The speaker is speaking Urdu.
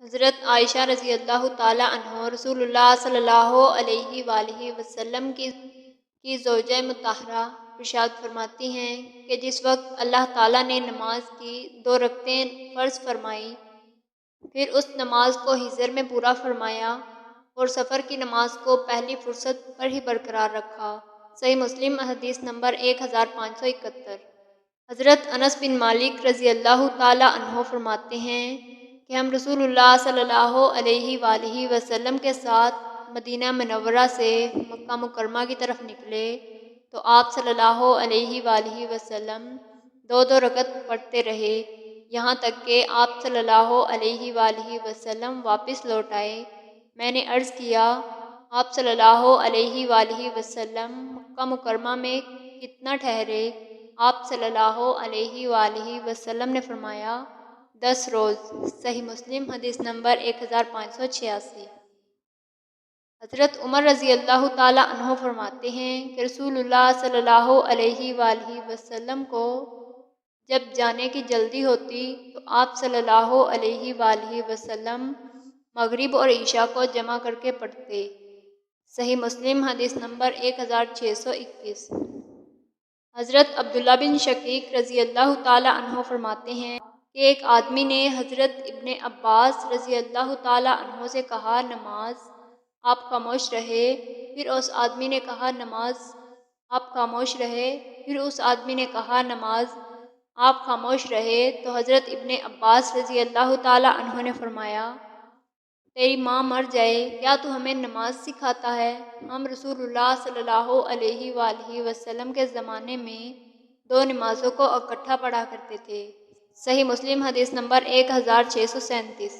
حضرت عائشہ رضی اللہ تعالیٰ عنہ رسول اللہ صلی اللہ علیہ وآلہ وسلم کی زوجہ مطہرہ ارشاد فرماتی ہیں کہ جس وقت اللہ تعالیٰ نے نماز کی 2 رکعتیں فرض فرمائی، پھر اس نماز کو حضر میں پورا فرمایا اور سفر کی نماز کو پہلی فرصت پر ہی برقرار رکھا۔ صحیح مسلم حدیث نمبر 1571۔ حضرت انس بن مالک رضی اللہ تعالیٰ عنہ فرماتے ہیں کہ ہم رسول اللہ صلی اللہ علیہ وآلہ وسلم کے ساتھ مدینہ منورہ سے مکہ مکرمہ کی طرف نکلے تو آپ صلی اللہ علیہ وآلہ وسلم 2 رکعت پڑھتے رہے، یہاں تک کہ آپ صلی اللہ علیہ وآلہ وسلم واپس لوٹ آئے۔ میں نے عرض کیا، آپ صلی اللہ علیہ وآلہ وسلم مکہ مکرمہ میں کتنا ٹھہرے؟ آپ صلی اللہ علیہ وآلہ وسلم نے فرمایا 10 روز۔ صحیح مسلم حدیث نمبر 1586۔ حضرت عمر رضی اللہ تعالیٰ عنہ فرماتے ہیں کہ رسول اللہ صلی اللہ علیہ وآلہ وسلم کو جب جانے کی جلدی ہوتی تو آپ صلی اللہ علیہ وآلہ وسلم مغرب اور عشاء کو جمع کر کے پڑھتے۔ صحیح مسلم حدیث نمبر 1621۔ حضرت عبداللہ بن شقیق رضی اللہ تعالیٰ عنہ فرماتے ہیں کہ ایک آدمی نے حضرت ابن عباس رضی اللہ تعالیٰ عنہ سے کہا، نماز؟ آپ خاموش رہے۔ پھر اس آدمی نے کہا، نماز؟ آپ خاموش رہے۔ پھر اس آدمی نے کہا، نماز؟ آپ خاموش رہے۔ تو حضرت ابن عباس رضی اللہ تعالیٰ عنہ نے فرمایا، تیری ماں مر جائے، کیا تو ہمیں نماز سکھاتا ہے؟ ہم رسول اللہ صلی اللہ علیہ وآلہ وسلم کے زمانے میں 2 نمازوں کو اکٹھا پڑھا کرتے تھے۔ صحیح مسلم حدیث نمبر 1637۔